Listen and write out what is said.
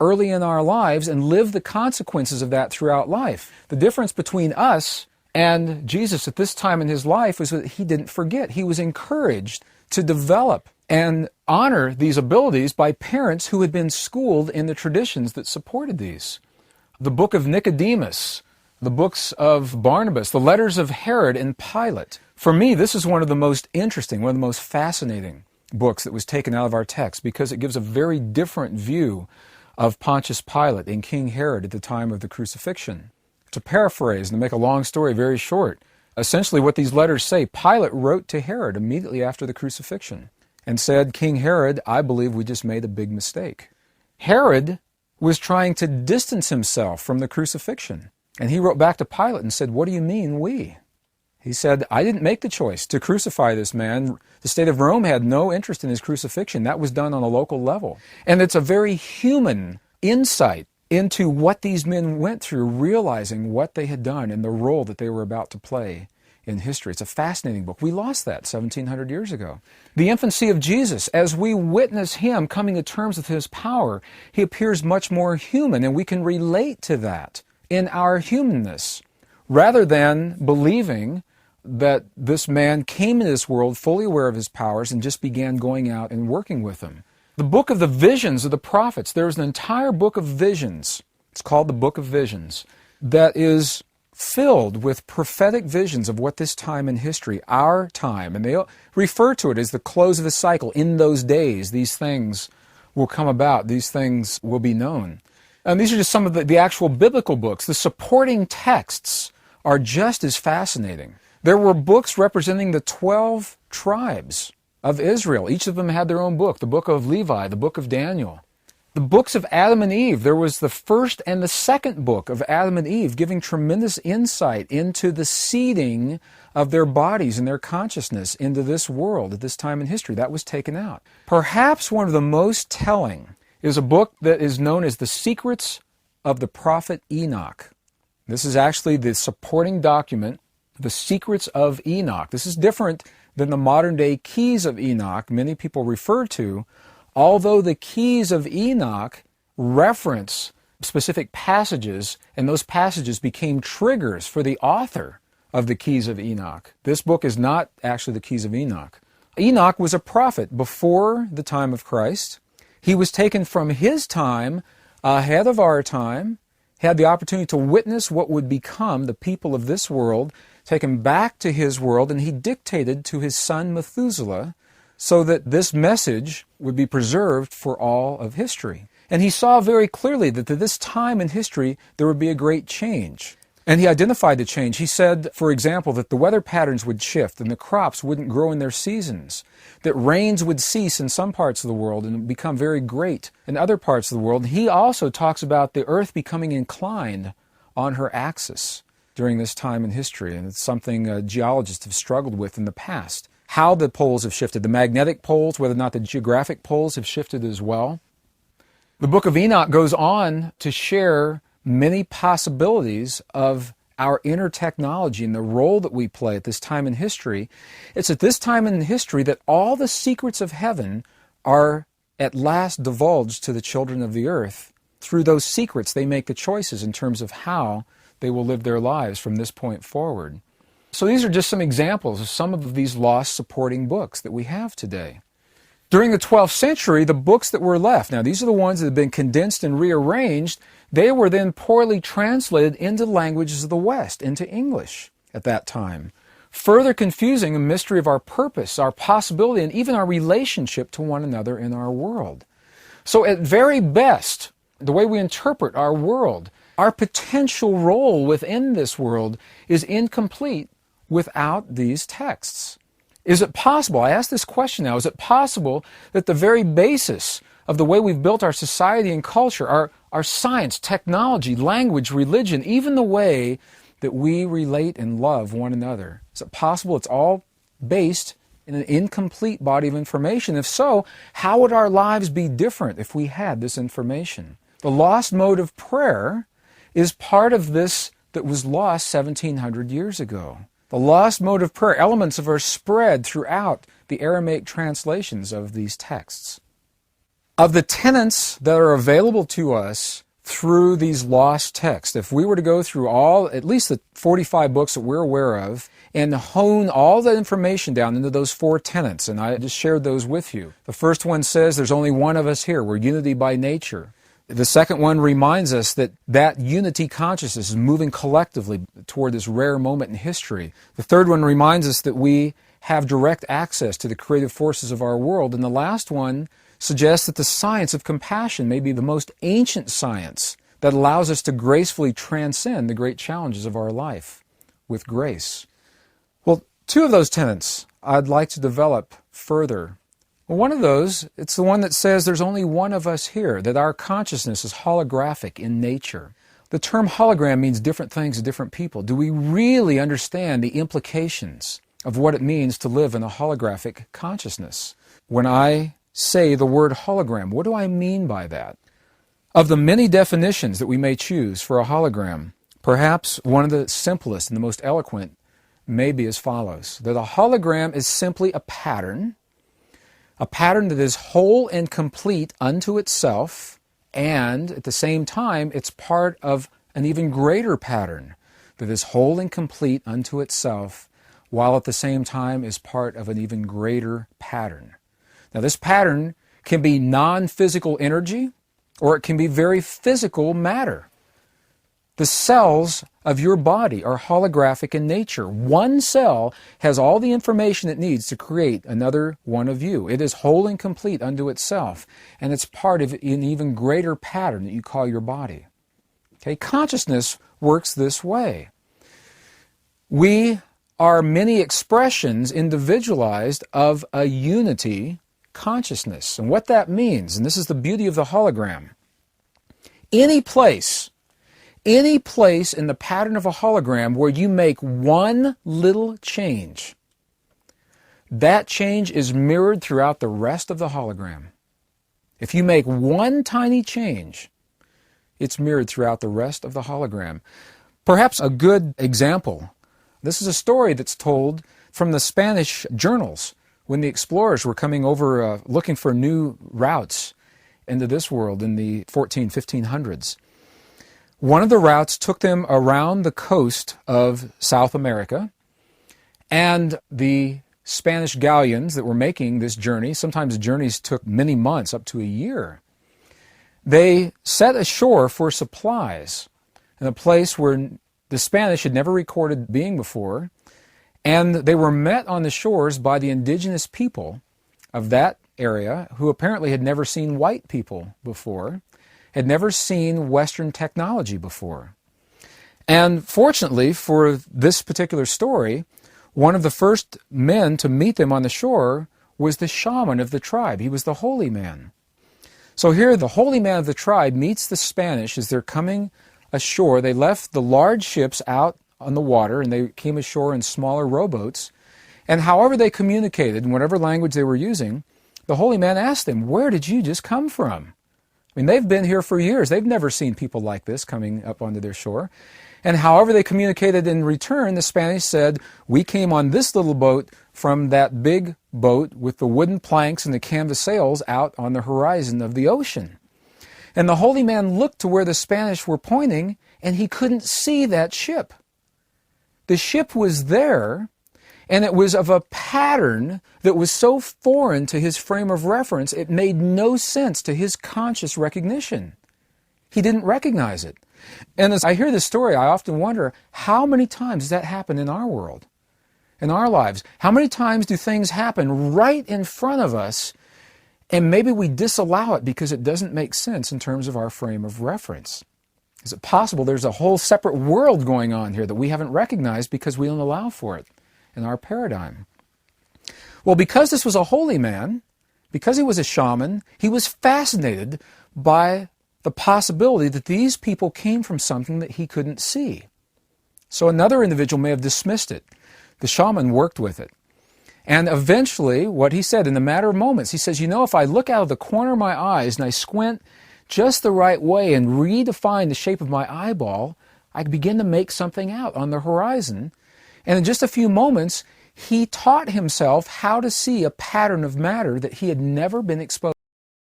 early in our lives and live the consequences of that throughout life. The difference between us and Jesus at this time in his life was that he didn't forget. He was encouraged to develop and honor these abilities by parents who had been schooled in the traditions that supported these. The book of Nicodemus, the books of Barnabas, the letters of Herod and Pilate. For me, this is one of the most interesting, one of the most fascinating books that was taken out of our text because it gives a very different view of Pontius Pilate and King Herod at the time of the crucifixion. To paraphrase and to make a long story very short, essentially what these letters say, Pilate wrote to Herod immediately after the crucifixion and said, "King Herod, I believe we just made a big mistake." Herod was trying to distance himself from the crucifixion. And he wrote back to Pilate and said, "What do you mean, we?" He said, "I didn't make the choice to crucify this man. The state of Rome had no interest in his crucifixion. That was done on a local level." And it's a very human insight into what these men went through, realizing what they had done and the role that they were about to play in history. It's a fascinating book. We lost that 1,700 years ago. The infancy of Jesus, as we witness him coming to terms with his power, he appears much more human, and we can relate to that in our humanness, rather than believing that this man came into this world fully aware of his powers and just began going out and working with them. The book of the visions of the prophets, there's an entire book of visions, it's called the Book of Visions, that is filled with prophetic visions of what this time in history, our time, and they refer to it as the close of a cycle. In those days, these things will come about, these things will be known. And these are just some of the actual biblical books. The supporting texts are just as fascinating. There were books representing the 12 tribes of Israel. Each of them had their own book, the book of Levi, the book of Daniel. The books of Adam and Eve, there was the first and the second book of Adam and Eve, giving tremendous insight into the seeding of their bodies and their consciousness into this world at this time in history. That was taken out. Perhaps one of the most telling is a book that is known as The Secrets of the Prophet Enoch. This is actually the supporting document, The Secrets of Enoch. This is different than the modern-day Keys of Enoch many people refer to, although the Keys of Enoch reference specific passages, and those passages became triggers for the author of the Keys of Enoch. This book is not actually the Keys of Enoch. Enoch was a prophet before the time of Christ. He was taken from his time ahead of our time, had the opportunity to witness what would become the people of this world, taken back to his world, and he dictated to his son Methuselah so that this message would be preserved for all of history. And he saw very clearly that at this time in history there would be a great change. And he identified the change. He said, for example, that the weather patterns would shift and the crops wouldn't grow in their seasons, that rains would cease in some parts of the world and become very great in other parts of the world. He also talks about the earth becoming inclined on her axis during this time in history, and it's something geologists have struggled with in the past. How the poles have shifted, the magnetic poles, whether or not the geographic poles have shifted as well. The book of Enoch goes on to share many possibilities of our inner technology and the role that we play at this time in history. It's at this time in history that all the secrets of heaven are at last divulged to the children of the earth. Through those secrets, they make the choices in terms of how they will live their lives from this point forward. So these are just some examples of some of these lost supporting books that we have today. During the 12th century, the books that were left, now these are the ones that have been condensed and rearranged, they were then poorly translated into languages of the West, into English at that time, further confusing the mystery of our purpose, our possibility, and even our relationship to one another in our world. So at very best, the way we interpret our world, our potential role within this world is incomplete without these texts. Is it possible, I ask this question now, is it possible that the very basis of the way we've built our society and culture, our science, technology, language, religion, even the way that we relate and love one another, is it possible it's all based in an incomplete body of information? If so, how would our lives be different if we had this information? The lost mode of prayer is part of this that was lost 1,700 years ago. The lost mode of prayer, elements of are spread throughout the Aramaic translations of these texts. Of the tenets that are available to us through these lost texts, if we were to go through at least the 45 books that we're aware of, and hone all that information down into those 4 tenets, and I just shared those with you. The first one says there's only one of us here. We're unity by nature. The second one reminds us that that unity consciousness is moving collectively toward this rare moment in history. The third one reminds us that we have direct access to the creative forces of our world. And the last one suggests that the science of compassion may be the most ancient science that allows us to gracefully transcend the great challenges of our life with grace. Well, 2 of those tenets I'd like to develop further. Well, one of those, it's the one that says there's only one of us here, that our consciousness is holographic in nature. The term hologram means different things to different people. Do we really understand the implications of what it means to live in a holographic consciousness? When I say the word hologram, what do I mean by that? Of the many definitions that we may choose for a hologram, perhaps one of the simplest and the most eloquent may be as follows: that a hologram is simply a pattern that is whole and complete unto itself, and at the same time it's part of an even greater pattern that is whole and complete unto itself, while at the same time is part of an even greater pattern. Now, this pattern can be non-physical energy, or it can be very physical matter. The cells of your body are holographic in nature. One cell has all the information it needs to create another one of you. It is whole and complete unto itself, and it's part of an even greater pattern that you call your body. Okay? Consciousness works this way. We are many expressions individualized of a unity consciousness. And what that means, and this is the beauty of the hologram, any place in the pattern of a hologram where you make one little change, that change is mirrored throughout the rest of the hologram. If you make one tiny change, it's mirrored throughout the rest of the hologram. Perhaps a good example, this is a story that's told from the Spanish journals when the explorers were coming over looking for new routes into this world in the 1500s. One of the routes took them around the coast of South America, and the Spanish galleons that were making this journey, sometimes the journeys took many months, up to a year, they set ashore for supplies in a place where the Spanish had never recorded being before, and they were met on the shores by the indigenous people of that area who apparently had never seen white people before, had never seen Western technology before. And fortunately for this particular story, one of the first men to meet them on the shore was the shaman of the tribe. He was the holy man. So here the holy man of the tribe meets the Spanish as they're coming ashore. They left the large ships out on the water and they came ashore in smaller rowboats. And however they communicated, in whatever language they were using, the holy man asked them, "Where did you just come from?" I mean, they've been here for years. They've never seen people like this coming up onto their shore. And however they communicated in return, the Spanish said, "We came on this little boat from that big boat with the wooden planks and the canvas sails out on the horizon of the ocean." And the holy man looked to where the Spanish were pointing, and he couldn't see that ship. The ship was there, and it was of a pattern that was so foreign to his frame of reference, it made no sense to his conscious recognition. He didn't recognize it. And as I hear this story, I often wonder, how many times does that happen in our world, in our lives? How many times do things happen right in front of us, and maybe we disallow it because it doesn't make sense in terms of our frame of reference? Is it possible there's a whole separate world going on here that we haven't recognized because we don't allow for it in our paradigm? Well, because this was a holy man, because he was a shaman, he was fascinated by the possibility that these people came from something that he couldn't see. So another individual may have dismissed it. The shaman worked with it. And eventually, what he said, in a matter of moments, he says, if I look out of the corner of my eyes and I squint just the right way and redefine the shape of my eyeball, I begin to make something out on the horizon. And in just a few moments, he taught himself how to see a pattern of matter that he had never been exposed